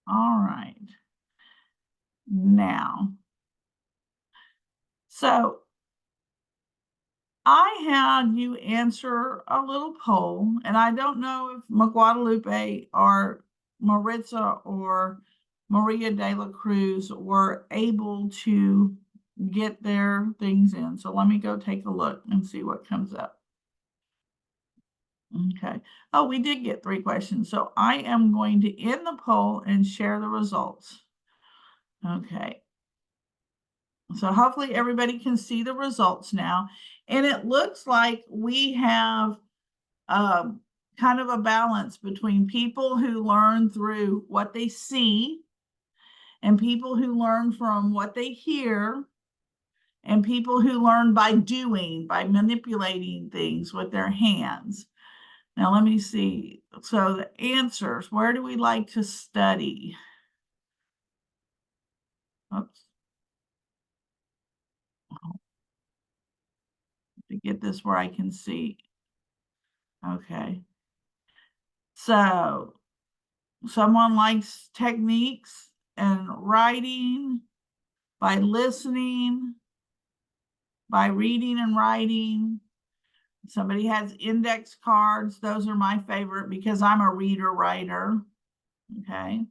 All right. Now, so I had you answer a little poll, and I don't know if Guadalupe or Maritza or Maria de la Cruz were able to get their things in. So let me go take a look and see what comes up. Okay. Oh, we did get 3 questions. So I am going to end the poll and share the results. Okay. So hopefully everybody can see the results now. And it looks like we have kind of a balance between people who learn through what they see and people who learn from what they hear and people who learn by doing, by manipulating things with their hands. Now, let me see. So the answers, where do we like to study? Oops. To get this where I can see. Okay. So someone likes techniques and writing by listening, by reading and writing. Somebody has index cards. Those are my favorite because I'm a reader writer. Okay.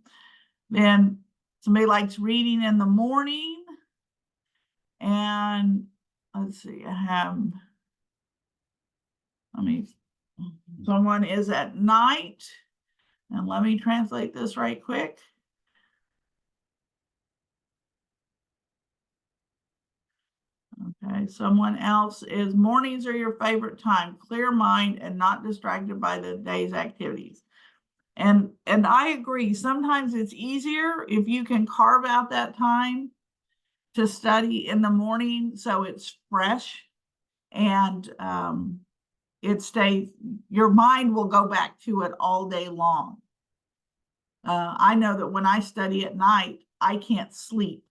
Then somebody likes reading in the morning. And let's see, someone is at night. And let me translate this right quick. Okay, someone else is mornings are your favorite time, clear mind and not distracted by the day's activities. And I agree. Sometimes it's easier if you can carve out that time to study in the morning so it's fresh and it stays, your mind will go back to it all day long. I know that when I study at night, I can't sleep.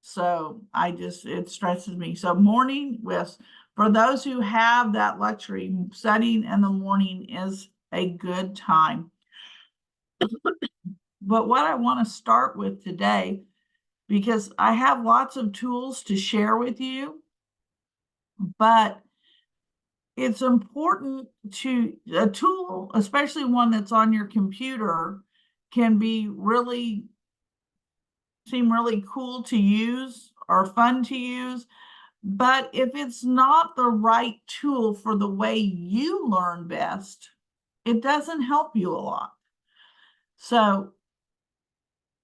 So it stresses me. So morning with, for those who have that luxury, studying in the morning is a good time. But what I want to start with today, because I have lots of tools to share with you, but it's important to, a tool, especially one that's on your computer, can be seem really cool to use or fun to use. But if it's not the right tool for the way you learn best, it doesn't help you a lot. So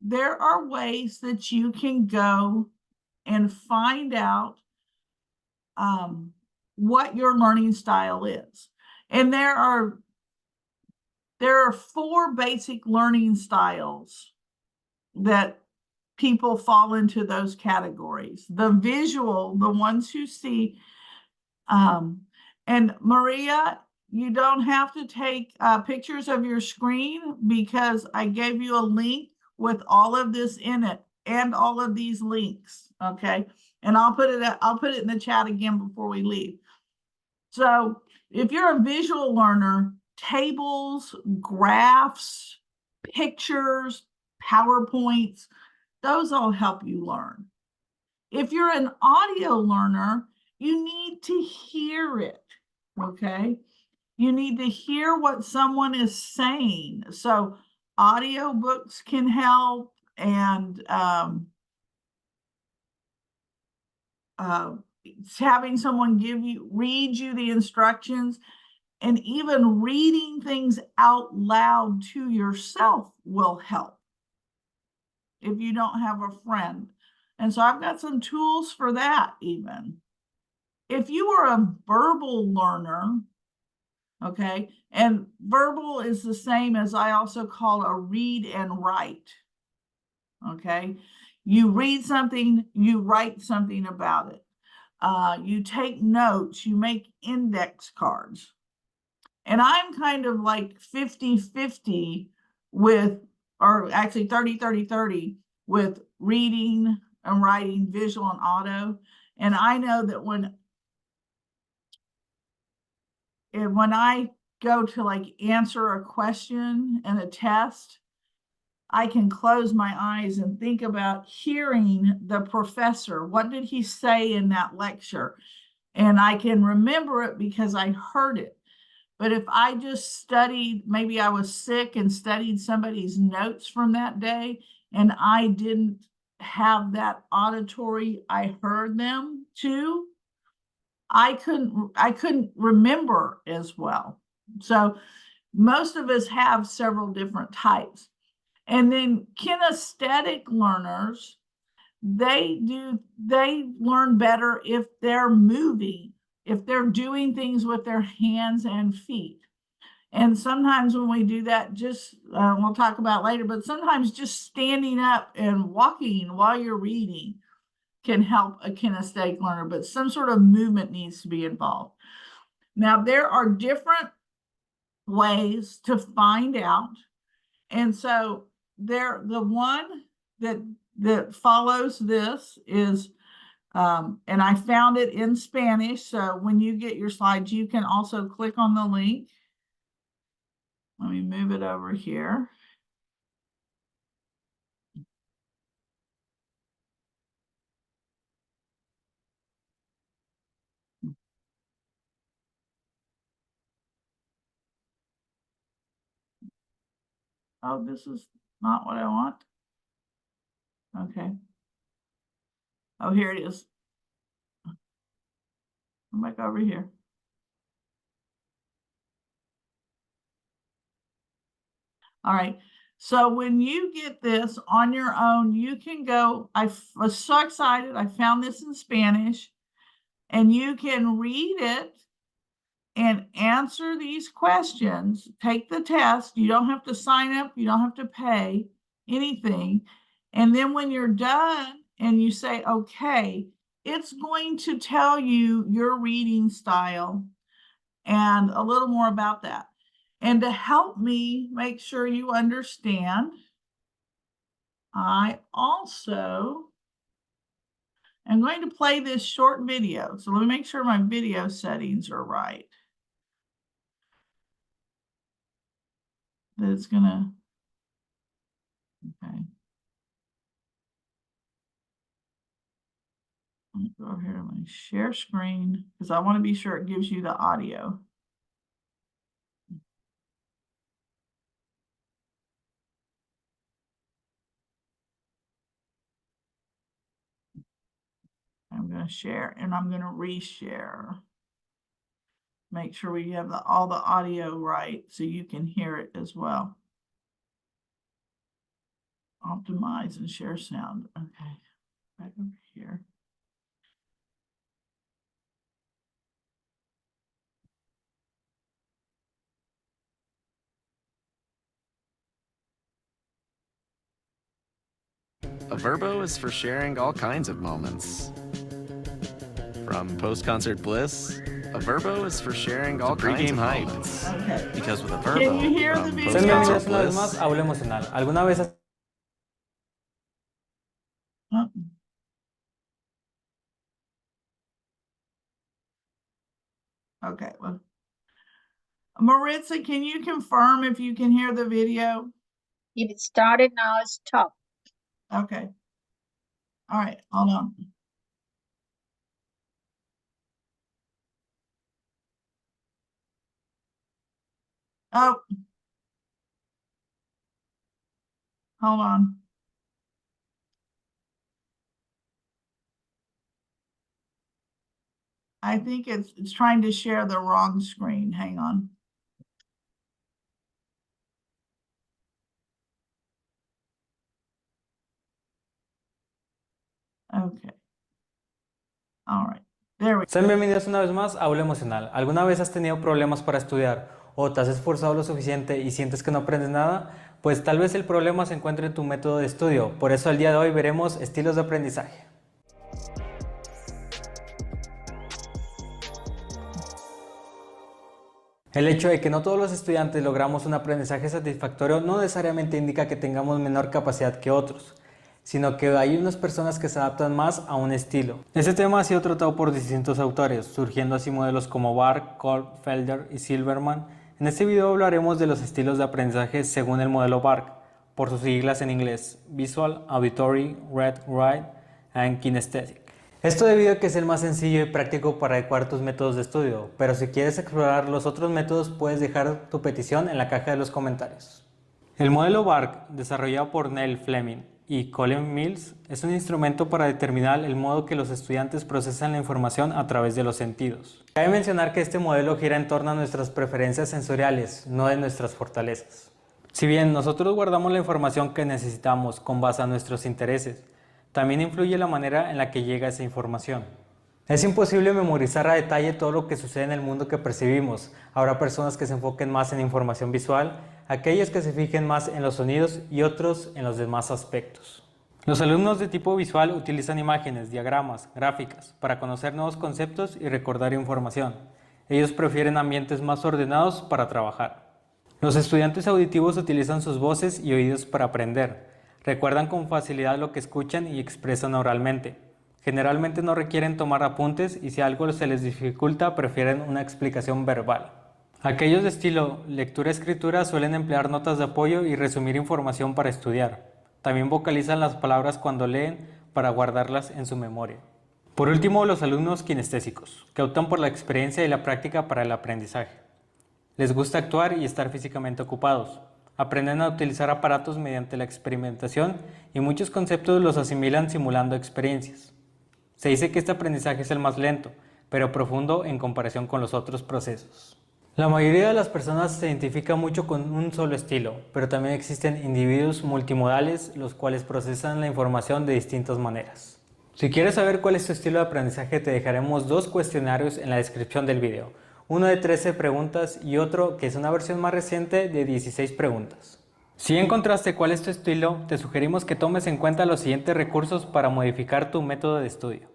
there are ways that you can go and find out what your learning style is. And there are 4 basic learning styles that people fall into those categories. The visual, the ones who see, and Maria, you don't have to take pictures of your screen because I gave you a link with all of this in it and all of these links. Okay. And I'll put it in the chat again before we leave. So if you're a visual learner, tables, graphs, pictures, PowerPoints, those all help you learn. If you're an audio learner, you need to hear it, okay? You need to hear what someone is saying. So audio books can help, and having someone read you the instructions, and even reading things out loud to yourself will help if you don't have a friend. And so I've got some tools for that even. If you are a verbal learner, okay, and verbal is the same as I also call a read and write, okay? You read something, you write something about it. You take notes, you make index cards. And I'm kind of like 50-50 with, or actually 30-30-30 with reading and writing, visual and auto. And I know that when I go to like answer a question and a test, I can close my eyes and think about hearing the professor. What did he say in that lecture? And I can remember it because I heard it. But if I just studied, maybe I was sick and studied somebody's notes from that day, and I didn't have that auditory, I heard them too, I couldn't remember as well. So most of us have several different types. And then kinesthetic learners, they learn better if they're moving, if they're doing things with their hands and feet. And sometimes when we do that, just we'll talk about later, but sometimes just standing up and walking while you're reading can help a kinesthetic learner, but some sort of movement needs to be involved. Now, there are different ways to find out. And so the one that follows this is, and I found it in Spanish. So when you get your slides, you can also click on the link. Let me move it over here. Oh, this is not what I want. Okay. Oh, here it is. Come back over here. All right. So when you get this on your own, you can go. I was so excited. I found this in Spanish, and you can read it and answer these questions. Take the test. You don't have to sign up. You don't have to pay anything. And then when you're done and you say, okay, it's going to tell you your reading style and a little more about that. And to help me make sure you understand, I also am going to play this short video. So let me make sure my video settings are right. That it's gonna, okay. Let me go over here to my share screen because I want to be sure it gives you the audio. I'm going to share and I'm going to reshare. Make sure we have all the audio right so you can hear it as well. Optimize and share sound. Okay, right over here. A verbo is for sharing all kinds of moments. From post-concert bliss, a verbo is for sharing all kinds of moments. Okay. Because with a verbo, Can you hear the from video? Sean bienvenidos post-concert una vez más bliss, a Aula Emocional. ¿Alguna vez has Oh. Okay. Well, Maritza, can you confirm if you can hear the video? It started, now it's stopped. Okay. All right, hold on. Oh. Hold on. I think it's trying to share the wrong screen. Hang on. Okay. All right. There we go. Sean bienvenidos una vez más a Aula Emocional. ¿Alguna vez has tenido problemas para estudiar o te has esforzado lo suficiente y sientes que no aprendes nada? Pues tal vez el problema se encuentre en tu método de estudio. Por eso el día de hoy veremos estilos de aprendizaje. El hecho de que no todos los estudiantes logramos un aprendizaje satisfactorio no necesariamente indica que tengamos menor capacidad que otros, sino que hay unas personas que se adaptan más a un estilo. Este tema ha sido tratado por distintos autores, surgiendo así modelos como Barr, Kolb, Felder y Silverman, En este video hablaremos de los estilos de aprendizaje según el modelo BARC, por sus siglas en inglés, Visual, Auditory, Read, Write, and Kinesthetic. Esto debido a que es el más sencillo y práctico para adecuar tus métodos de estudio, pero si quieres explorar los otros métodos puedes dejar tu petición en la caja de los comentarios. El modelo BARC, desarrollado por Neil Fleming y Colin Mills, es un instrumento para determinar el modo que los estudiantes procesan la información a través de los sentidos. Cabe mencionar que este modelo gira en torno a nuestras preferencias sensoriales, no de nuestras fortalezas. Si bien nosotros guardamos la información que necesitamos con base a nuestros intereses, también influye la manera en la que llega esa información. Es imposible memorizar a detalle todo lo que sucede en el mundo que percibimos. Habrá personas que se enfoquen más en información visual, aquellos que se fijen más en los sonidos y otros en los demás aspectos. Los alumnos de tipo visual utilizan imágenes, diagramas, gráficas para conocer nuevos conceptos y recordar información. Ellos prefieren ambientes más ordenados para trabajar. Los estudiantes auditivos utilizan sus voces y oídos para aprender. Recuerdan con facilidad lo que escuchan y expresan oralmente. Generalmente no requieren tomar apuntes y si algo se les dificulta prefieren una explicación verbal. Aquellos de estilo lectura-escritura suelen emplear notas de apoyo y resumir información para estudiar. También vocalizan las palabras cuando leen para guardarlas en su memoria. Por último, los alumnos kinestésicos, que optan por la experiencia y la práctica para el aprendizaje. Les gusta actuar y estar físicamente ocupados. Aprenden a utilizar aparatos mediante la experimentación y muchos conceptos los asimilan simulando experiencias. Se dice que este aprendizaje es el más lento, pero profundo en comparación con los otros procesos. La mayoría de las personas se identifica mucho con un solo estilo, pero también existen individuos multimodales los cuales procesan la información de distintas maneras. Si quieres saber cuál es tu estilo de aprendizaje, te dejaremos dos cuestionarios en la descripción del video. Uno de 13 preguntas y otro que es una versión más reciente de 16 preguntas. Si encontraste cuál es tu estilo, te sugerimos que tomes en cuenta los siguientes recursos para modificar tu método de estudio.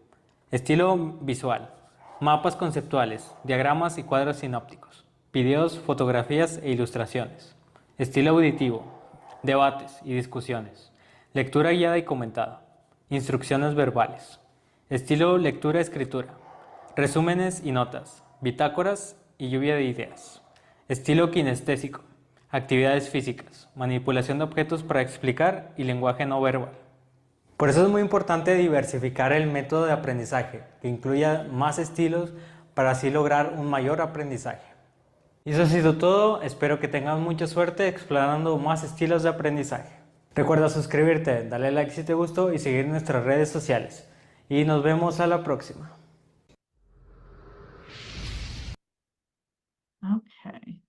Estilo visual, mapas conceptuales, diagramas y cuadros sinópticos, videos, fotografías e ilustraciones. Estilo auditivo, debates y discusiones, lectura guiada y comentada, instrucciones verbales. Estilo lectura-escritura, resúmenes y notas, bitácoras y lluvia de ideas. Estilo kinestésico, actividades físicas, manipulación de objetos para explicar y lenguaje no verbal. Por eso es muy importante diversificar el método de aprendizaje, que incluya más estilos para así lograr un mayor aprendizaje. Y eso ha sido todo, espero que tengas mucha suerte explorando más estilos de aprendizaje. Recuerda suscribirte, darle like si te gustó y seguir nuestras redes sociales. Y nos vemos a la próxima. Okay.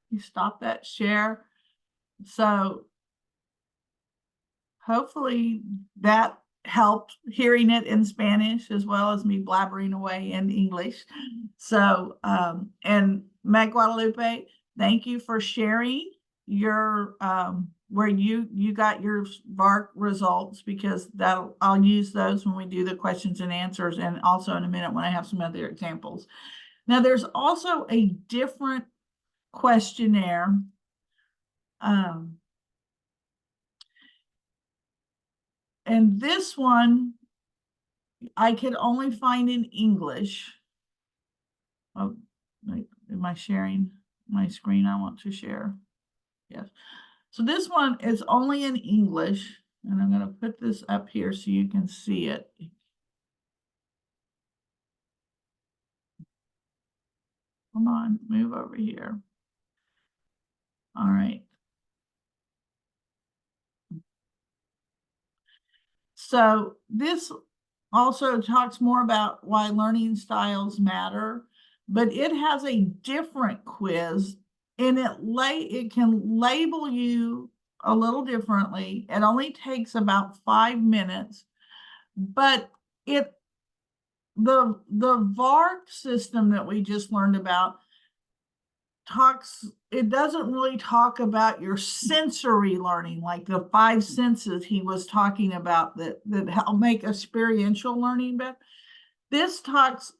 You stop that share. So hopefully that helped hearing it in Spanish as well as me blabbering away in English. So, and Meg Guadalupe, thank you for sharing your, where you got your VARC results, because I'll use those when we do the questions and answers, and also in a minute when I have some other examples. Now, there's also a different questionnaire. And this one I could only find in English. Oh, am I sharing my screen? I want to share. Yes. So this one is only in English, and I'm going to put this up here so you can see it. Come on, move over here. All right. So this also talks more about why learning styles matter, but it has a different quiz, and it can label you a little differently. It only takes about 5 minutes, but the VARC system that we just learned about it doesn't really talk about your sensory learning, like the 5 senses he was talking about that help make experiential learning better. This talks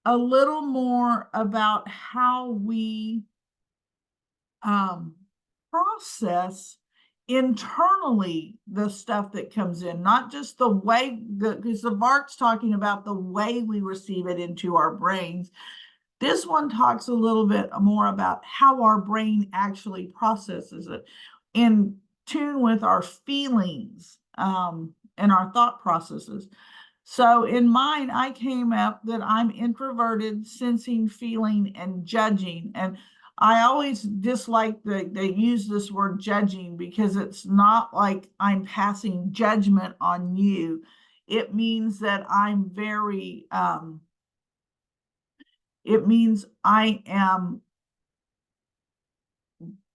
a little more about how we process internally the stuff that comes in, not just the way, because the VARC's talking about the way we receive it into our brains. This one talks a little bit more about how our brain actually processes it in tune with our feelings and our thought processes. So in mine, I came up that I'm introverted, sensing, feeling, and judging. And I always dislike that they use this word judging, because it's not like I'm passing judgment on you. It means that I'm very, it means I am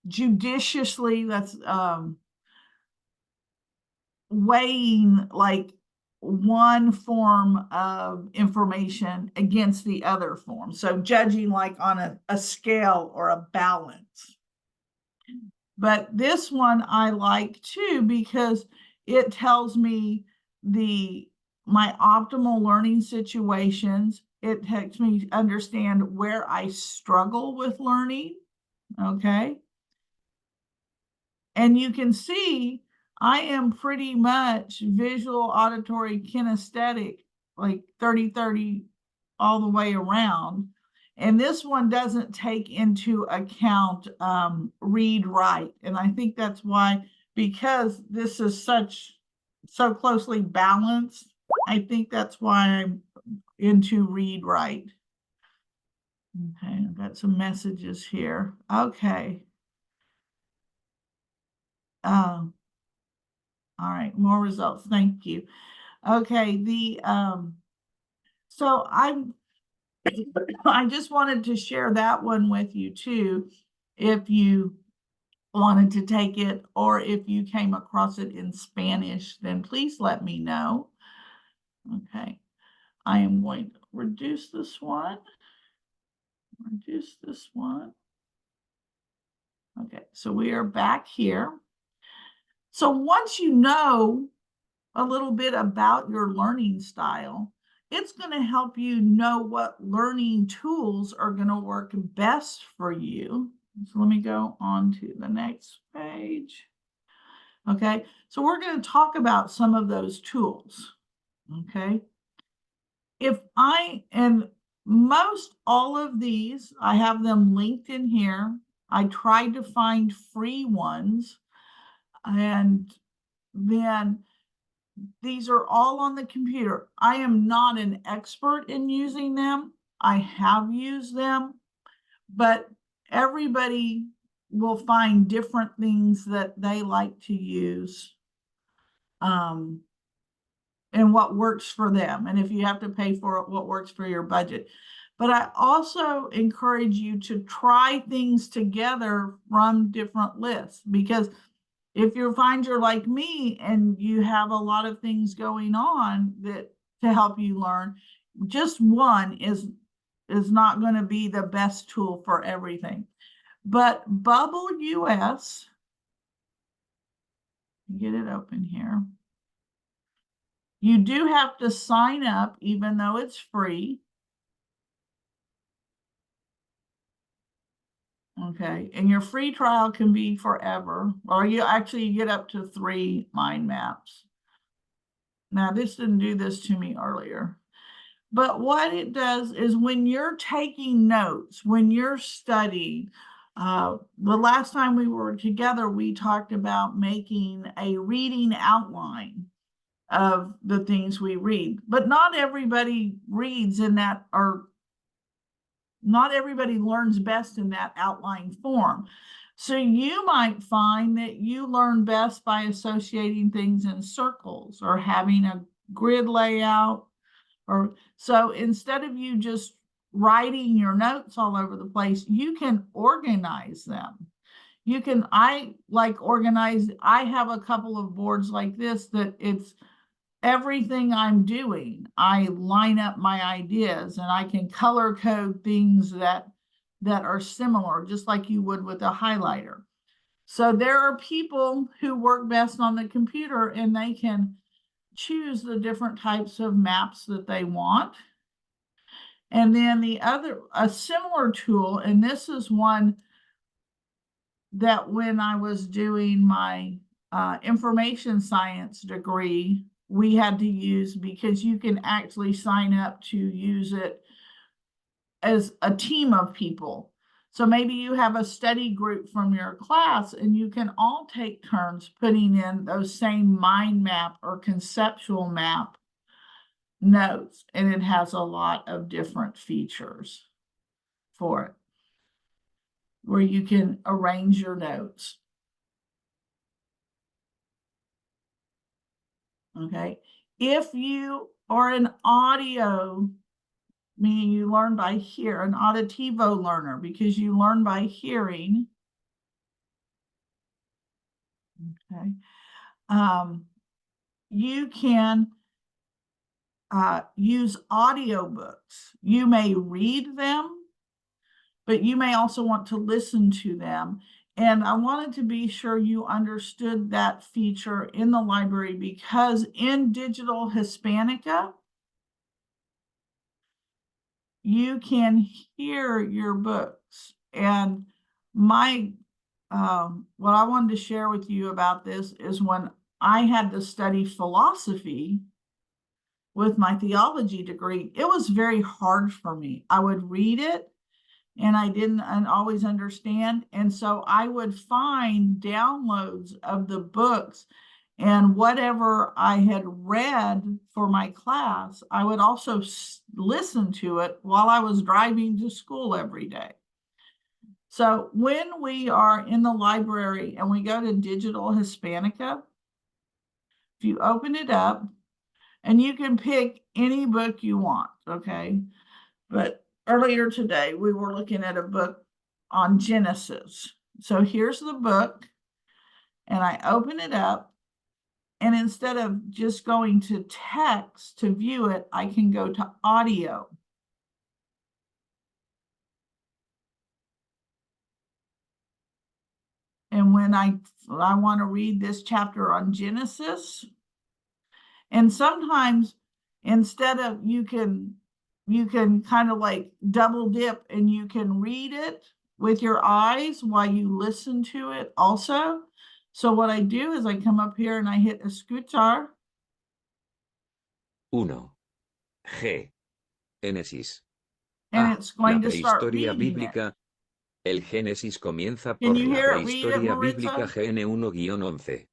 judiciously, that's weighing like one form of information against the other form. So judging like on a scale or a balance. But this one I like too, because it tells me my optimal learning situations. It helps me understand where I struggle with learning. Okay. And you can see I am pretty much visual, auditory, kinesthetic, like 30-30 all the way around. And this one doesn't take into account read, write. And I think that's why, because this is so closely balanced, I think that's why I'm into read, write. Okay, I've got some messages here. Okay. All right, more results. Thank you. Okay, so I just wanted to share that one with you too, if you wanted to take it, or if you came across it in Spanish, then please let me know. Okay, I am going to reduce this one. Okay, so we are back here. So once you know a little bit about your learning style, it's going to help you know what learning tools are going to work best for you. So let me go on to the next page. Okay, so we're going to talk about some of those tools. Okay, and most all of these, I have them linked in here. I tried to find free ones, and then these are all on the computer. I am not an expert in using them. I have used them, but everybody will find different things that they like to use, and what works for them. And if you have to pay for it, what works for your budget. But I also encourage you to try things together from different lists, because if you find you're like me and you have a lot of things going on that to help you learn, just one is not going to be the best tool for everything. But Bubble US, get it open here. You do have to sign up, even though it's free. Okay, and your free trial can be forever, or you actually get up to 3 mind maps. Now, this didn't do this to me earlier. But what it does is when you're taking notes, when you're studying, the last time we were together, we talked about making a reading outline of the things we read. But not everybody reads in that, or not everybody learns best in that outline form. So you might find that you learn best by associating things in circles, or having a grid layout. Or so instead of you just writing your notes all over the place, you can organize them. I like organize. I have a couple of boards like this that it's everything I'm doing. I line up my ideas, and I can color code things that are similar, just like you would with a highlighter. So there are people who work best on the computer, and they can choose the different types of maps that they want. And then a similar tool, and this is one that when I was doing my information science degree, we had to use, because you can actually sign up to use it as a team of people. So maybe you have a study group from your class and you can all take turns putting in those same mind map or conceptual map notes, and it has a lot of different features for it where you can arrange your notes. Okay, if you are an audio, meaning you learn by hear, an auditivo learner, because you learn by hearing. Okay, you can use audiobooks. You may read them, but you may also want to listen to them. And I wanted to be sure you understood that feature in the library, because in Digital Hispanica, you can hear your books. And my what I wanted to share with you about this is when I had to study philosophy with my theology degree, it was very hard for me. I would read it and I didn't always understand. And so I would find downloads of the books, and whatever I had read for my class, I would also listen to it while I was driving to school every day. So when we are in the library and we go to Digital Hispanica, if you open it up, and you can pick any book you want, okay? But earlier today, we were looking at a book on Genesis. So here's the book, and I open it up, and instead of just going to text to view it, I can go to audio. And when I want to read this chapter on Genesis, and sometimes instead of, you can kind of like double dip and you can read it with your eyes while you listen to it also. So what I do is I come up here and I hit escuchar. 1. G. Génesis. And A. it's going La to start prehistoria reading it. bíblica. El Génesis comienza Can por you la hear it? Read it, prehistoria bíblica Maritza. GN1-11.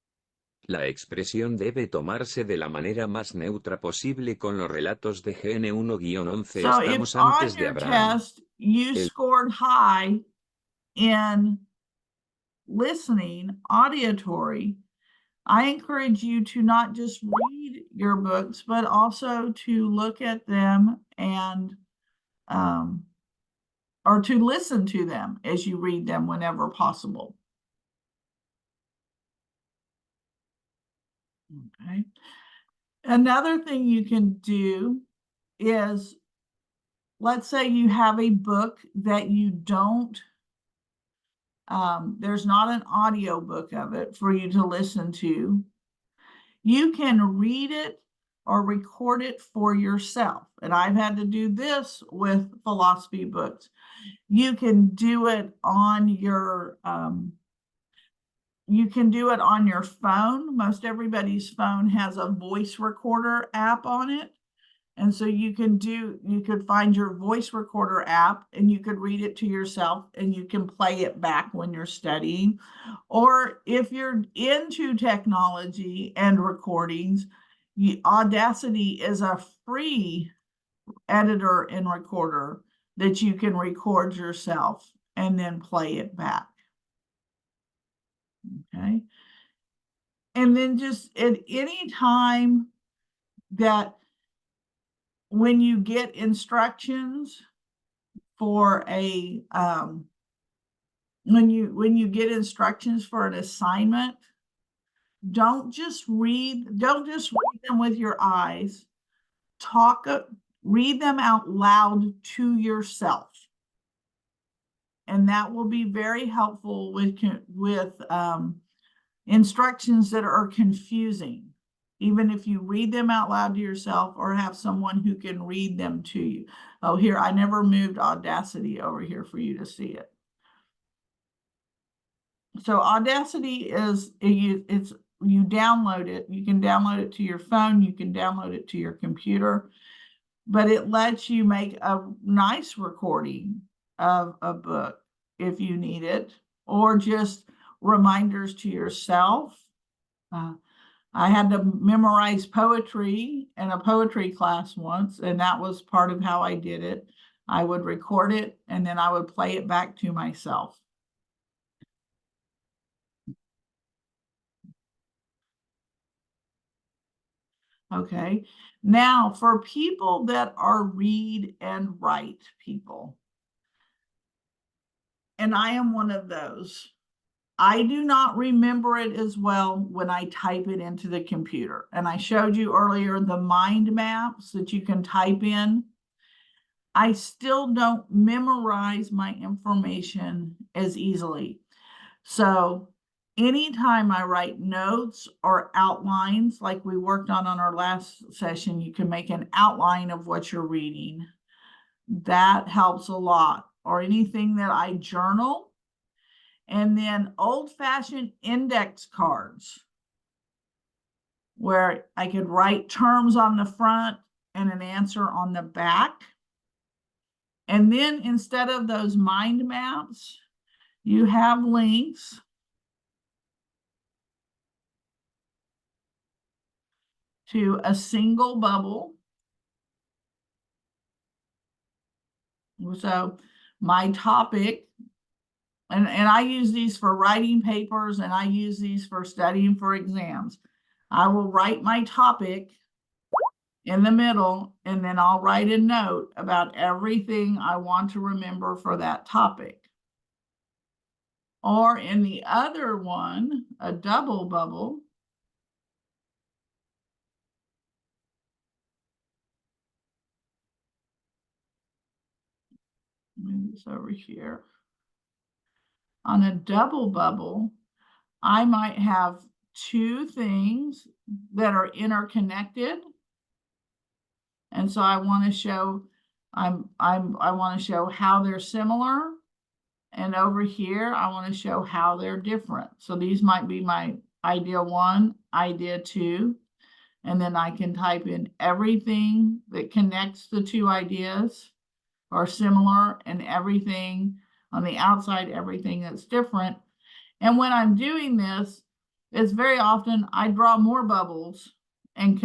La expresión debe tomarse de la manera más neutra posible con los relatos de GN1-11. So if Estamos on antes de your Abraham. test you El- scored high in listening, auditory, I encourage you to not just read your books, but also to look at them and or to listen to them as you read them whenever possible. Okay. Another thing you can do is, let's say you have a book that you don't, there's not an audio book of it for you to listen to. You can read it or record it for yourself. And I've had to do this with philosophy books. You can do it on your phone. Most everybody's phone has a voice recorder app on it. And so you could find your voice recorder app and you could read it to yourself and you can play it back when you're studying. Or if you're into technology and recordings, Audacity is a free editor and recorder that you can record yourself and then play it back. Okay. And then just at any time that when you get instructions for a when you get instructions for an assignment, don't just read them with your eyes. Read them out loud to yourself, and that will be very helpful with instructions that are confusing. Even if you read them out loud to yourself or have someone who can read them to you. Oh, here, I never moved Audacity over here for you to see it. So Audacity is, you download it. You can download it to your phone. You can download it to your computer. but it lets you make a nice recording of a book if you need it, or just reminders to yourself. I had to memorize poetry in a poetry class once, and that was part of how I did it. I would record it, and then I would play it back to myself. Okay, now for people that are read and write people, and I am one of those, I do not remember it as well when I type it into the computer. And I showed you earlier the mind maps that you can type in. I still don't memorize my information as easily. So anytime I write notes or outlines, like we worked on our last session, you can make an outline of what you're reading. That helps a lot. Or anything that I journal. And then old-fashioned index cards where I could write terms on the front and an answer on the back. And then instead of those mind maps, you have links to a single bubble. So my topic, and I use these for writing papers, and I use these for studying for exams. I will write my topic in the middle, and then I'll write a note about everything I want to remember for that topic. Or in the other one, a double bubble, move this over here. On a double bubble, I might have two things that are interconnected. And so I want to show, I want to show how they're similar. And over here, I want to show how they're different. So these might be my idea 1, idea 2. And then I can type in everything that connects the two ideas or similar, and everything on the outside, everything that's different. And when I'm doing this, it's very often I draw more bubbles and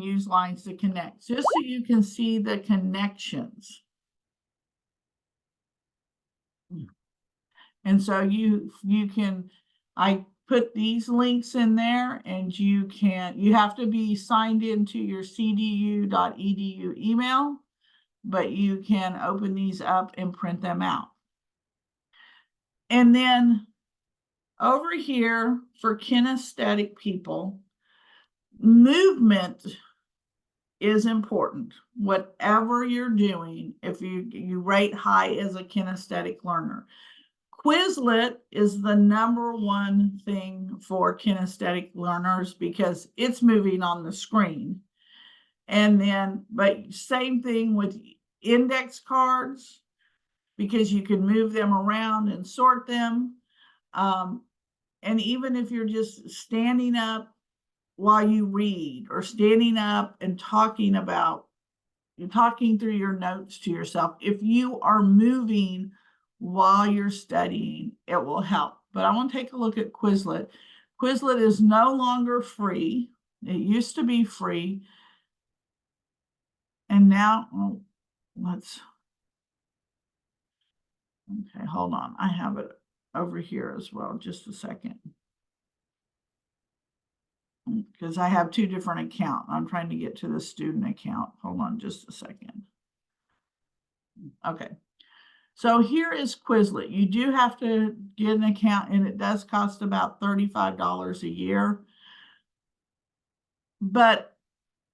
use lines to connect, just so you can see the connections. And so you can, I put these links in there, and you have to be signed into your cdu.edu email, but you can open these up and print them out. And then over here for kinesthetic people, movement is important. Whatever you're doing, if you rate high as a kinesthetic learner. Quizlet is the #1 thing for kinesthetic learners because it's moving on the screen. And then, but same thing with index cards, because you can move them around and sort them. And even if you're just standing up while you read, or standing up and talking through your notes to yourself, if you are moving while you're studying, it will help. But I want to take a look at Quizlet. Quizlet is no longer free. It used to be free. And now, okay, hold on. I have it over here as well. Just a second. Because I have 2 different accounts. I'm trying to get to the student account. Hold on just a second. Okay. So here is Quizlet. You do have to get an account, and it does cost about $35 a year. But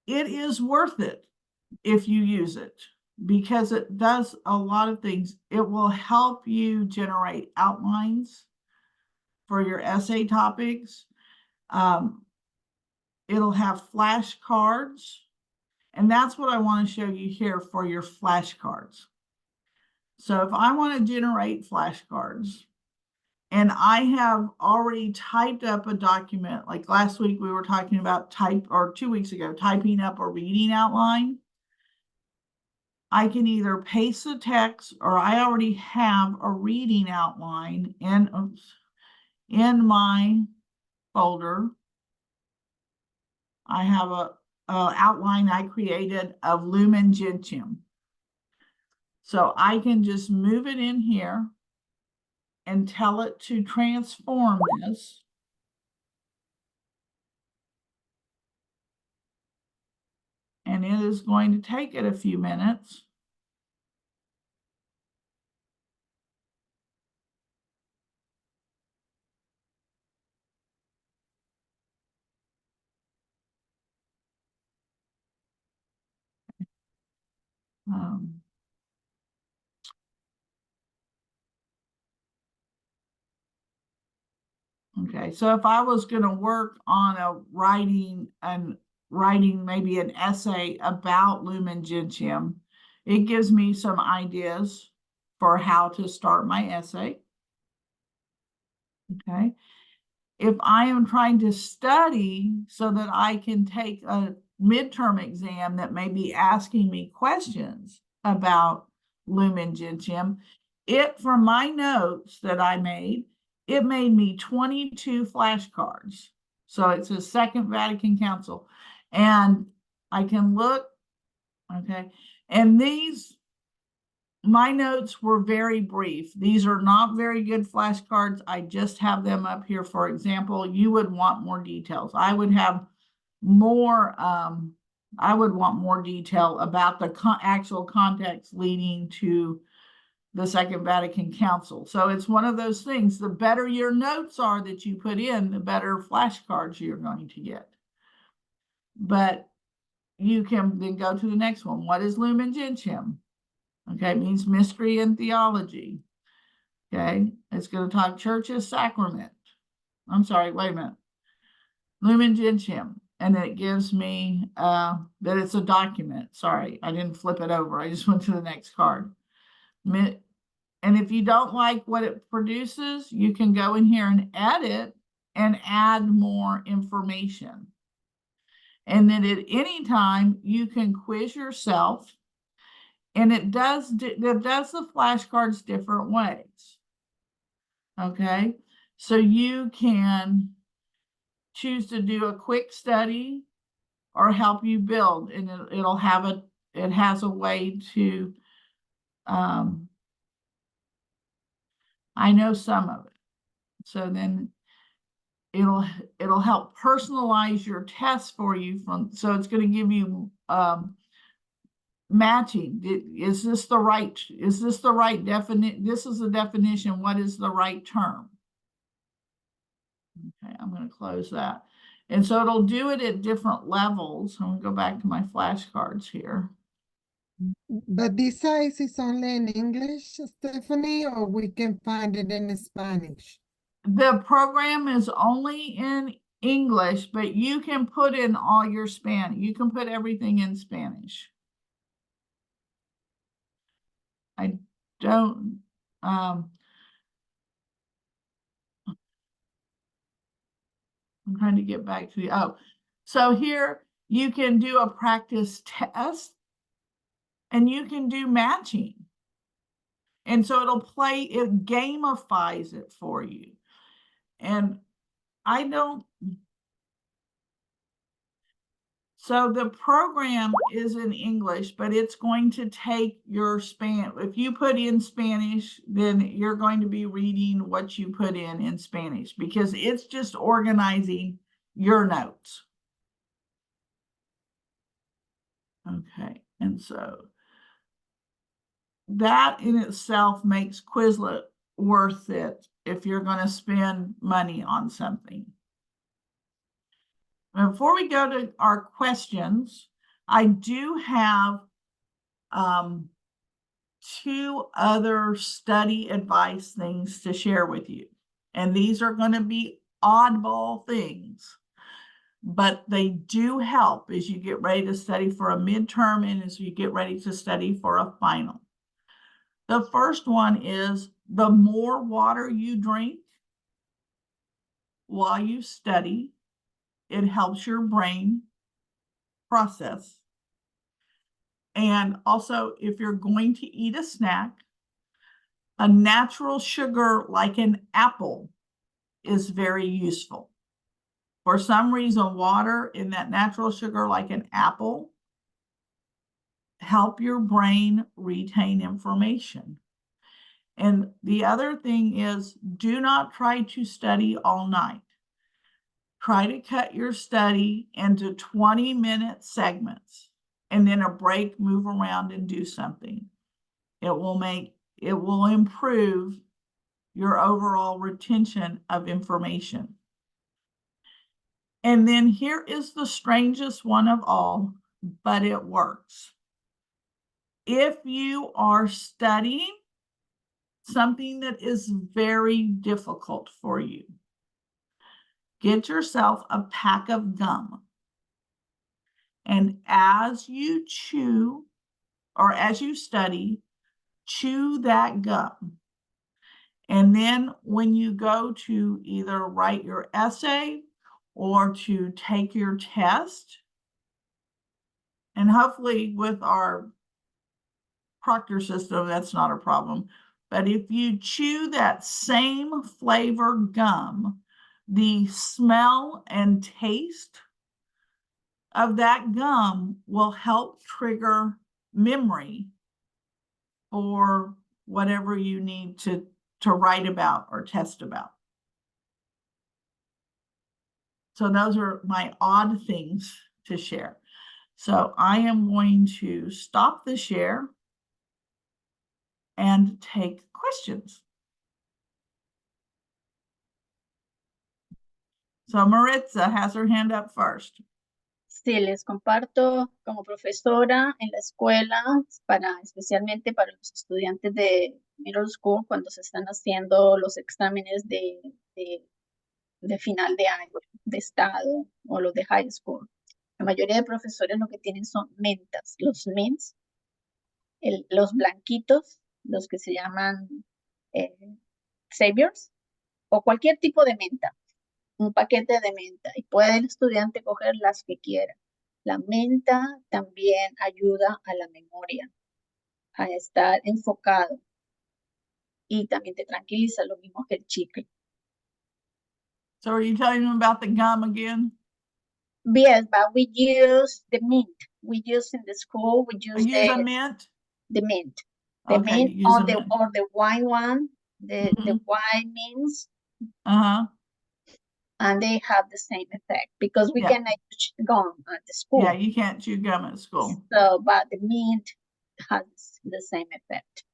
it is worth it if you use it, because it does a lot of things. It will help you generate outlines for your essay topics. It'll have flashcards, and that's what I want to show you here for your flashcards. So if I want to generate flashcards, and I have already typed up a document, like last week we were talking about 2 weeks ago, typing up a reading outline. I can either paste the text, or I already have a reading outline in my folder. I have a outline I created of lumen gentium. So I can just move it in here and tell it to transform this. And it is going to take it a few minutes. Okay, so if I was going to work on writing maybe an essay about lumen gentium, it gives me some ideas for how to start my essay. Okay, if I am trying to study so that I can take a midterm exam that may be asking me questions about lumen gentium, from my notes that I made, it made me 22 flashcards. So it's a Second Vatican Council. And I can look, okay, and my notes were very brief. These are not very good flashcards. I just have them up here for example. You would want more details. I would have more, I would want more detail about the actual context leading to the Second Vatican Council. So it's one of those things, the better your notes are that you put in, the better flashcards you're going to get. But you can then go to the next one. What is lumen gentium? Okay, it means mystery and theology. Okay, it's going to talk church as sacrament. I'm sorry, wait a minute. Lumen gentium. And it gives me that it's a document. Sorry, I didn't flip it over. I just went to the next card. And if you don't like what it produces, you can go in here and edit and add more information. And then at any time, you can quiz yourself. And it does the flashcards different ways. Okay, so you can choose to do a quick study or help you build, and it has a way to, I know some of it. So then it'll help personalize your test for you so it's going to give you matching. Is this the right definition? This is the definition. What is the right term? Okay, I'm going to close that. And so it'll do it at different levels. I'm going to go back to my flashcards here. But this size is only in English, Stephanie, or we can find it in Spanish? The program is only in English, but you can put in all your Spanish. You can put everything in Spanish. I don't, I'm trying to get back to the, so here you can do a practice test and you can do matching. And so it gamifies it for you. And so the program is in English, but it's going to take your if you put in Spanish, then you're going to be reading what you put in Spanish, because it's just organizing your notes. Okay, and so that in itself makes Quizlet worth it if you're going to spend money on something. Before we go to our questions, I do have 2 other study advice things to share with you. And these are going to be oddball things, but they do help as you get ready to study for a midterm and as you get ready to study for a final. The first one is the more water you drink while you study, it helps your brain process. And also, if you're going to eat a snack, a natural sugar like an apple is very useful. For some reason, water in that natural sugar like an apple help your brain retain information. And the other thing is, do not try to study all night. Try to cut your study into 20-minute segments and then a break, move around and do something. It will improve your overall retention of information. And then here is the strangest one of all, but it works. If you are studying something that is very difficult for you, get yourself a pack of gum. And as you chew, or as you study, chew that gum. And then when you go to either write your essay or to take your test, and hopefully with our proctor system, that's not a problem. But if you chew that same flavor gum, the smell and taste of that gum will help trigger memory for whatever you need to write about or test about. So those are my odd things to share. So I am going to stop the share and take questions. So Maritza has her hand up first. Sí, les comparto como profesora en la escuela, especialmente para los estudiantes de middle school, cuando se están haciendo los exámenes de final de año, de estado, o los de high school. La mayoría de profesores lo que tienen son mentas, los mints, los blanquitos, los que se llaman saviors, o cualquier tipo de menta, un paquete de menta, y puede el estudiante coger las que quiera. La menta también ayuda a la memoria, a estar enfocado, y también te tranquiliza, lo mismo que el chicle. So are you telling them about the gum again? Yes, but we use the mint. We use in the school, we use a mint? the mint. The Okay, mint you use or a mint. the white one, the Mhm. white mints, Uh-huh. and they have the same effect because we Yeah. cannot use gum at the school. Yeah, you can't chew gum at school. So, but the mint has the same effect,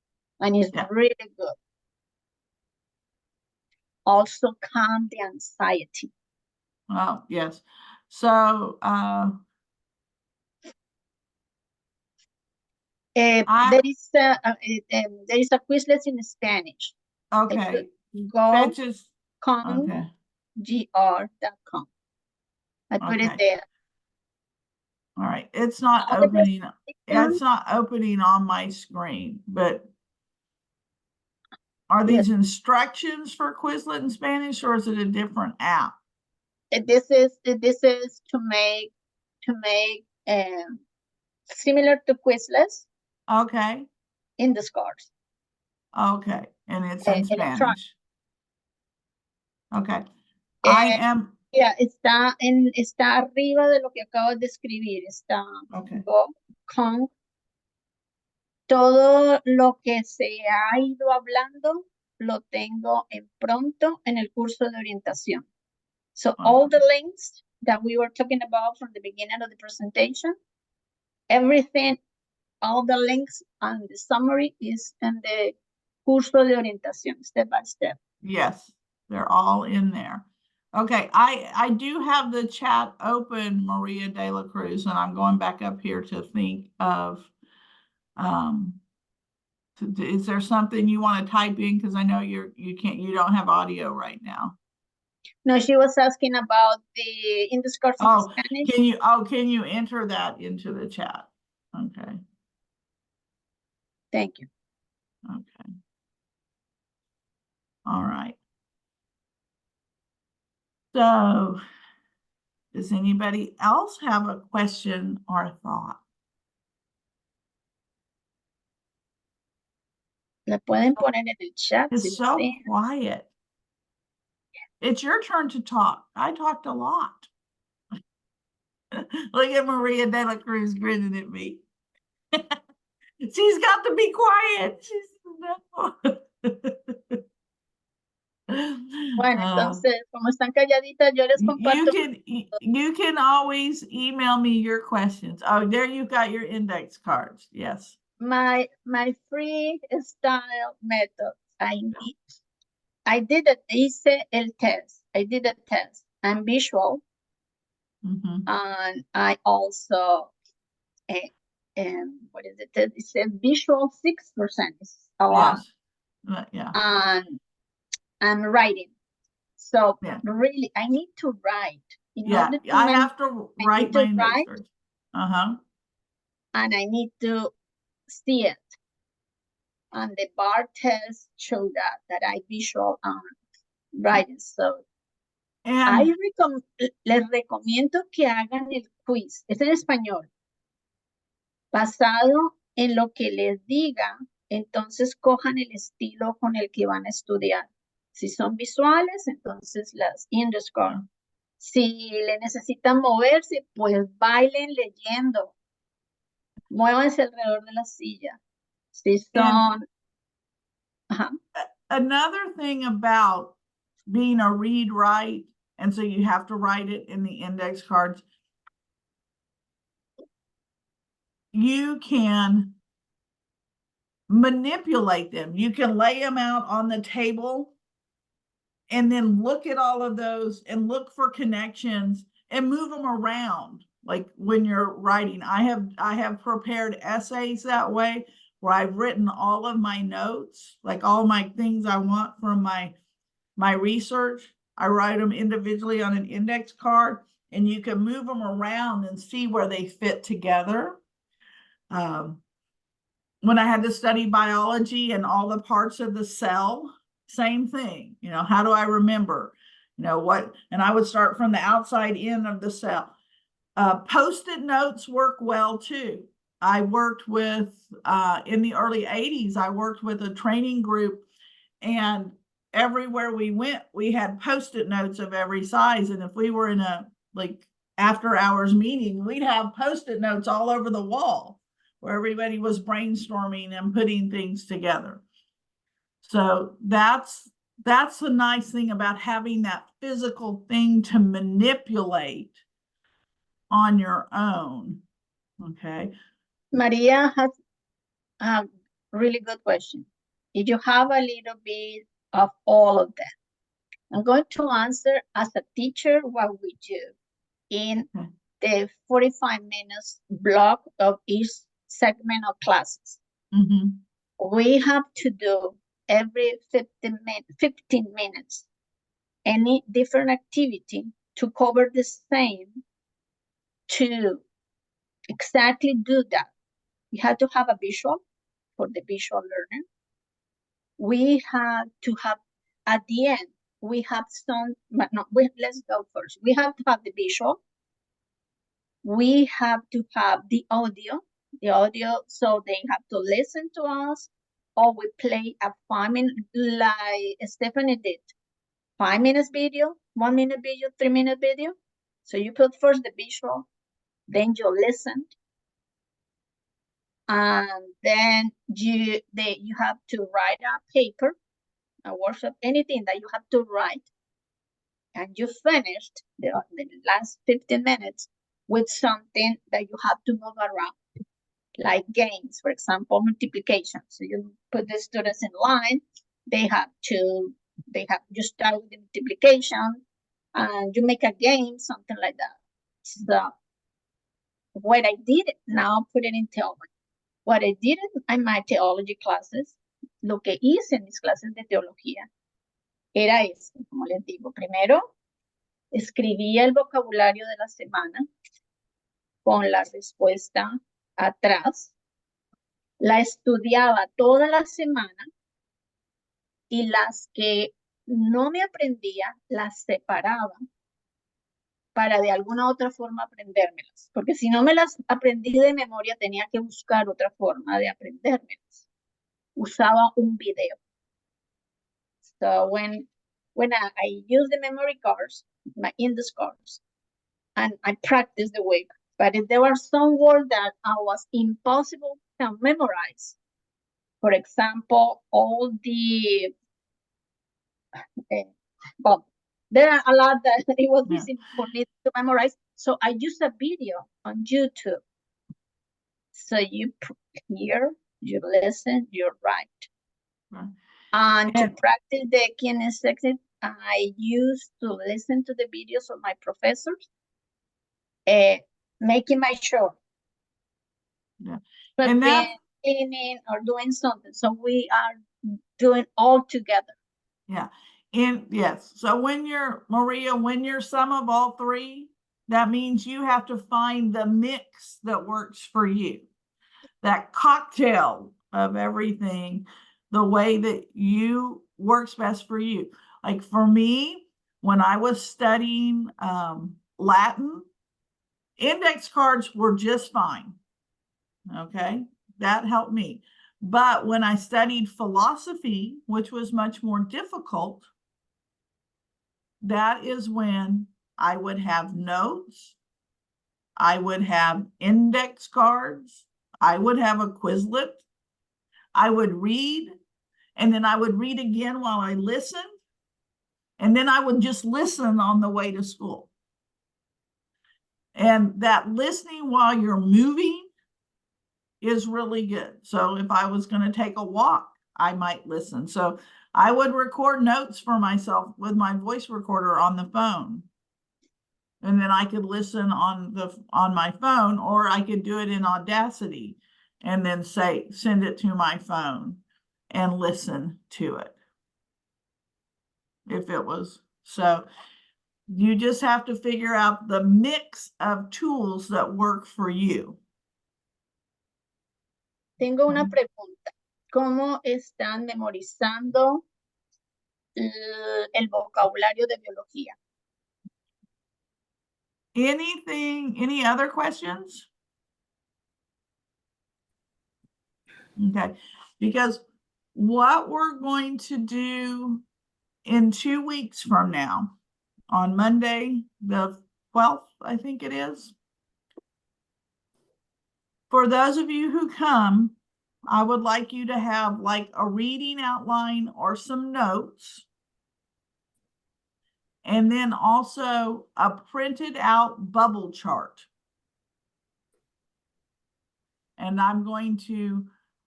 and it's Yeah. really good. Also calm the anxiety. Oh, yes. So There is a Quizlet in Spanish. okay. Go Fetches. com Okay. gr.com. I put it Okay. there. All right. It's not All the opening. presentation- It's not opening on my screen, but are Yes. these instructions for Quizlet in Spanish, or is it a different app? This is to make similar to Quizlets Okay. in the scores. Okay. And it's in Electronic. Spanish. Okay. I am. Yeah, está arriba de lo que acabo de escribir. Está Okay. con todo lo que se ha ido hablando, lo tengo en pronto en el curso de orientación. So all the links that we were talking about from the beginning of the presentation, everything, all the links and the summary is in the curso de orientación, step by step. Yes, they're all in there. Okay, I do have the chat open, Maria de la Cruz, and I'm going back up here to think of, is there something you want to type in? Because I know you don't have audio right now. No, she was asking about the in the scores in Spanish. Can you enter that into the chat? Okay. Thank you. Okay. All right. So, does anybody else have a question or a thought? La pueden poner en el chat si It's so desean. quiet. It's your turn to talk. I talked a lot. Look at Maria de la Cruz grinning at me. She's got to be quiet. She's no. Bueno, entonces, como están calladitas, yo les comparto. You can always email me your questions. Oh, there you've got your index cards. Yes. My freestyle method. I did a hice el test. I did a test. I'm visual, and I also what is it? It's a visual 6%. It's a lot. Yes. Yeah. And I'm writing. So Yeah. really, I need to write. Yeah, I have to write my index cards. And I need to see it. And the bar test showed that I visual on writing. So les recomiendo que hagan el quiz. Es en español. Basado en lo que les diga, entonces cojan el estilo con el que van a estudiar. Si son visuales, entonces las index cards. Si le necesitan moverse, pues bailen leyendo. Muévanse alrededor de la silla. Si son... Another thing about being a read-write, and so you have to write it in the index cards, you can manipulate them. You can lay them out on the table and then look at all of those and look for connections and move them around. Like when you're writing, I have prepared essays that way, where I've written all of my notes, like all my things I want from my research. I write them individually on an index card, and you can move them around and see where they fit together. When I had to study biology and all the parts of the cell, same thing. How do I remember? What? And I would start from the outside in of the cell. Post-it notes work well too. I worked with, in the early 80s, I worked with a training group, and everywhere we went, we had Post-it notes of every size. And if we were in a after hours meeting, we'd have Post-it notes all over the wall where everybody was brainstorming and putting things together. So that's the nice thing about having that physical thing to manipulate on your own. Okay. Maria has a really good question. If you have a little bit of all of that, I'm going to answer as a teacher what we do in the 45 minutes block of each segment of classes. We have to do every 15 minutes any different activity to cover the same, to exactly do that. We have to have a visual for the visual learner. We have to have, at the end, we have some, but no, let's go first. We have to have the visual. We have to have the audio, so they have to listen to us, or we play a 5-minute, like Stephanie did. 5 minutes video, 1 minute video, 3 minute video. So you put first the visual, then you listen, and then you have to write a paper, a workshop, anything that you have to write, and you finished the last 15 minutes with something that you have to move around, like games, for example, multiplication. So you put the students in line, you start with the multiplication, and you make a game, something like that. So what I did, now put it in theology. What I did in my theology classes, lo que hice en mis clases de teología, era esto, como les digo. Primero, escribía el vocabulario de la semana con la respuesta atrás. La estudiaba toda la semana, y las que no me aprendía, las separaba para de alguna otra forma aprendérmelas. Porque si no me las aprendí de memoria, tenía que buscar otra forma de aprendérmelas. usaba un video. So when I use the memory cards, my index cards, and I practice the way, but if there were some words that was impossible to memorize, for example, all the well, there are a lot that it was easy for me to memorize. So I use a video on YouTube. So you hear, you listen, you write. Right. And to practice the kinesthetic, I used to listen to the videos of my professors, making my show. Yeah. But And then that, cleaning or doing something. So we are doing all together. yeah. And yes, so when you're, Maria, when you're some of all three, that means you have to find the mix that works for you. That cocktail of everything, the way that you works best for you. Like for me, when I was studying Latin, index cards were just fine. Okay, that helped me. But when I studied philosophy, which was much more difficult, that is when I would have notes, I would have index cards, I would have a Quizlet, I would read, and then I would read again while I listened, and then I would just listen on the way to school. And that listening while you're moving is really good. So if I was going to take a walk, I might listen. So I would record notes for myself with my voice recorder on the phone. And then I could listen on my phone, or I could do it in Audacity and then send it to my phone and listen to it. If it was, so you just have to figure out the mix of tools that work for you. Tengo una pregunta. ¿Cómo están memorizando el vocabulario de biología? Any other questions? Okay, because what we're going to do in 2 weeks from now, on Monday, the 12th, I think it is. For those of you who come, I would like you to have like a reading outline or some notes. And then also a printed out bubble chart. And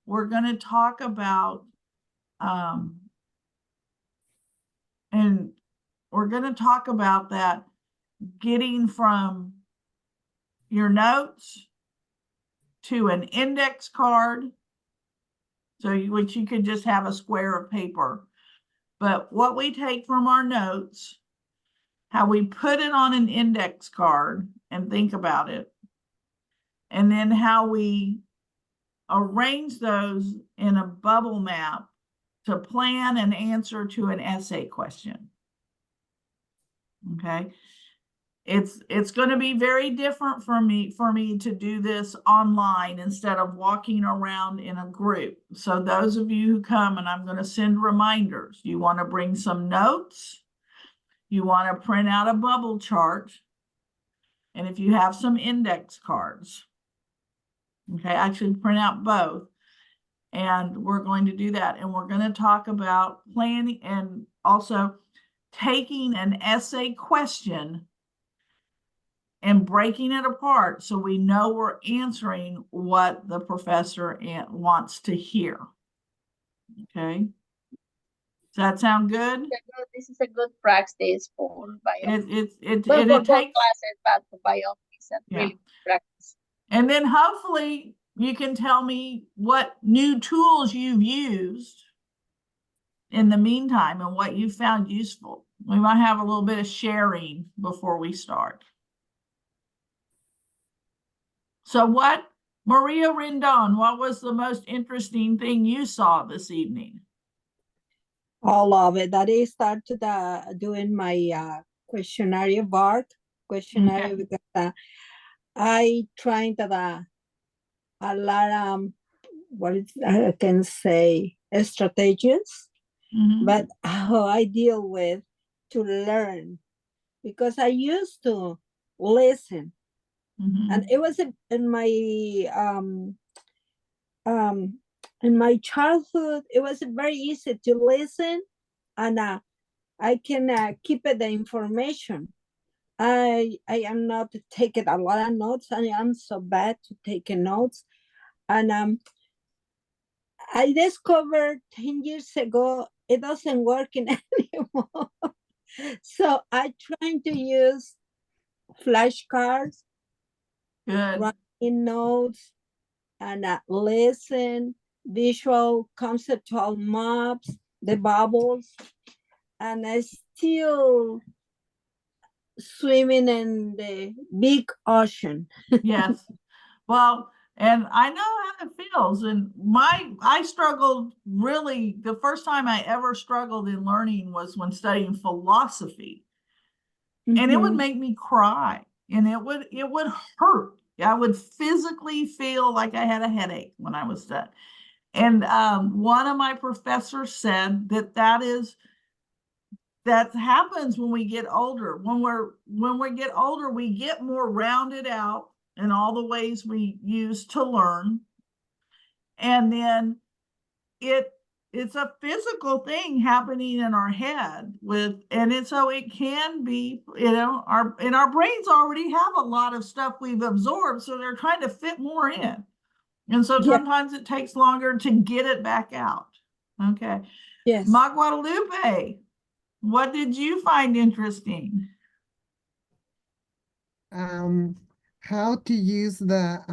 we're going to talk about, and we're going to talk about that, getting from your notes to an index card. So which you could just have a square of paper. But what we take from our notes, how we put it on an index card and think about it, and then how we arrange those in a bubble map to plan an answer to an essay question. Okay, it's going to be very different for me to do this online instead of walking around in a group. So those of you who come, and I'm going to send reminders, you want to bring some notes, you want to print out a bubble chart, and if you have some index cards, okay, actually print out both. And we're going to do that. And we're going to talk about planning and also taking an essay question and breaking it apart so we know we're answering what the professor wants to hear. Okay. Does that sound good? This is a good practice for biology. It takes classes, but for biology is a really practice. And then hopefully you can tell me what new tools you've used in the meantime and what you found useful. We might have a little bit of sharing before we start. So Maria Rendon, what was the most interesting thing you saw this evening? All of it. That is started doing my questionnaire because I tried a lot what I can say strategies, Mhm. but how I deal with to learn, because I used to listen, and Mhm. it was in my childhood. It was very easy to listen, and I can keep the information. I am not taking a lot of notes. I am so bad to take notes, and I discovered 10 years ago it doesn't work in anymore. So I trying to use flashcards, Good. writing notes, and listen, visual conceptual maps, the bubbles, and I still swimming in the big ocean. Yes. Well, and I know how it feels. And I struggled really, the first time I ever struggled in learning was when studying philosophy. And it would Mhm. make me cry, and it would hurt. I would physically feel like I had a headache when I was done. And one of my professors said that happens when we get older. When we get older, we get more rounded out in all the ways we use to learn. And then it's a physical thing happening in our head so it can be, our brains already have a lot of stuff we've absorbed, so they're trying to fit more in. And so Yeah. sometimes it takes longer to get it back out. Okay. Yes. Ma Guadalupe, what did you find interesting? How to use the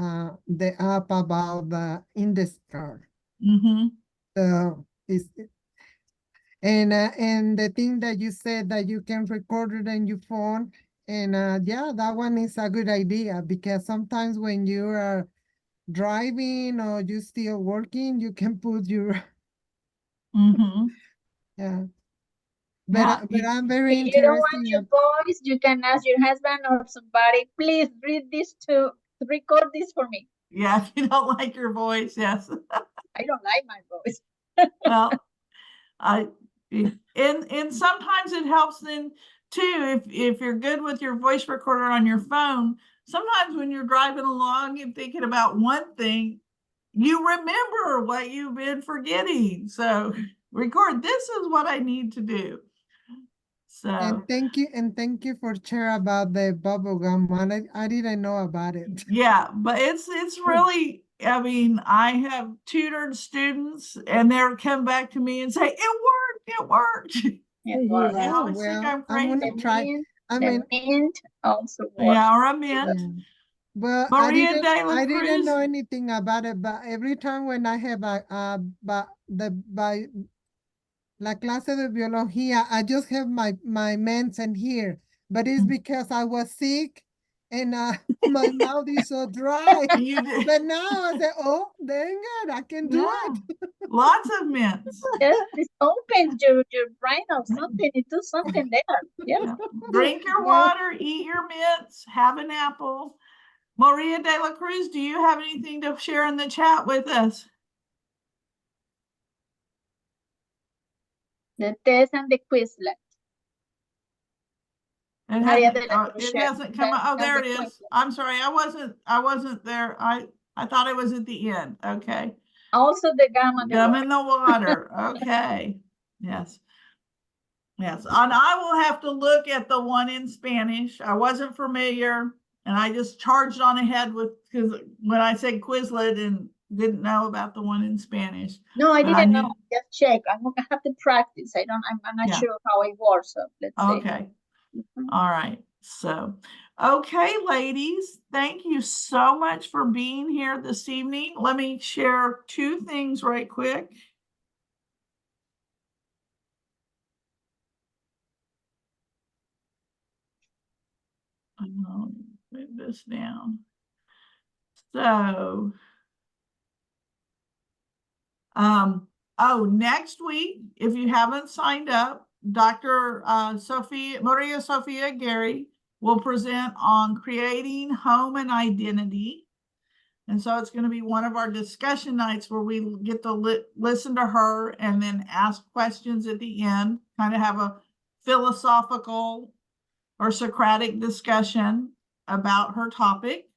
app about the index card. Mm-hmm. Is and the thing that you said that you can record it in your phone, and yeah, that one is a good idea, because sometimes when you are driving or you still working, you can put your Mm-hmm. yeah. Yeah. But I'm very If you don't want interested your voice, you can ask your husband or somebody, please read this to record this for me. Yeah, if you don't like your voice, yes. I don't like my voice. Well, I and sometimes it helps then too, if you're good with your voice recorder on your phone. Sometimes when you're driving along and thinking about one thing, you remember what you've been forgetting. So record, this is what I need to do. So and thank you for sharing about the bubble gum one. I didn't know about it. yeah, but it's really, I mean, I have tutored students and they'll come back to me and say, it worked. It works. I Yeah, always think well, I'm I'm crazy. gonna try. I The mean, mint also works. Yeah, or a mint. yeah. Well, Maria de la I didn't Cruz. know anything about it, but every time when I have by la clase de biología, I just have my medicine here, but it's because I was sick and my mouth is so dry. You did. But now I say, oh, dang it, I can do Yeah. it. Lots of mints. Yes, this opens your brain or something. It does something there. Yes. Yeah. Drink your Well, water, eat your mints, have an apple. Maria de la Cruz, do you have anything to share in the chat with us? The test and the Quizlet. It hasn't come up. Oh, there it is. I'm sorry, I wasn't there. I thought it was at the end. Okay. Also the gum and the Gum water. in the water. Okay. Yes. Yes. And I will have to look at the one in Spanish. I wasn't familiar and I just charged on ahead because when I said Quizlet and didn't know about the one in Spanish. No, I But didn't know. Just check. I'm gonna have to practice. I'm not Yeah. sure how it works. So let's see. Okay. All right. So, okay, ladies, thank you so much for being here this evening. Let me share two things right quick. I'll put this down. So, next week, if you haven't signed up, Dr. Maria Sofia Gary will present on creating home and identity. And so it's going to be one of our discussion nights where we get to listen to her and then ask questions at the end, kind of have a philosophical or Socratic discussion about her topic.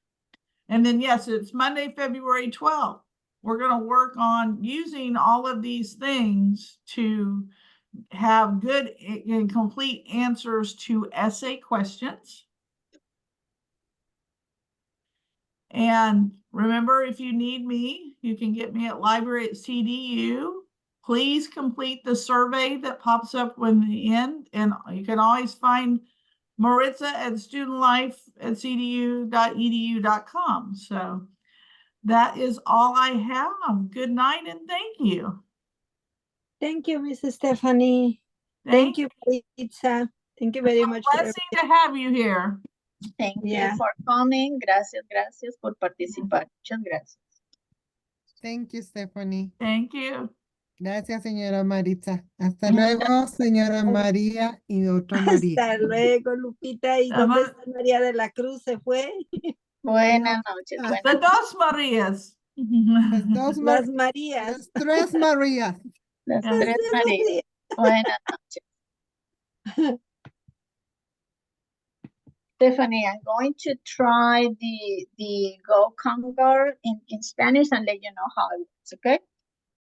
And then, yes, it's Monday, February 12th. We're going to work on using all of these things to have good and complete answers to essay questions. And remember, if you need me, you can get me at library@cdu. Please complete the survey that pops up when the end, and you can always find Maritza at studentlife@cdu.edu.com. So that is all I have. Good night and thank you. Thank you, Mrs. Stephanie. Thank you, Maritza. Thank you very much. Blessing to have you here. Thank Yeah. you for coming. Gracias por participar. Muchas gracias. Thank you, Stephanie. Thank you. Gracias, señora Maritza. Hasta luego, señora María y otra María. Hasta luego, Lupita. ¿Y dónde está María de la Cruz? ¿Se fue? Buenas noches. The dos Marías. Las dos Las Marías. Las tres Marías. Las tres Marías. Buenas noches. Stephanie, I'm going to try the Go Conquer in Spanish and let you know how it works, okay?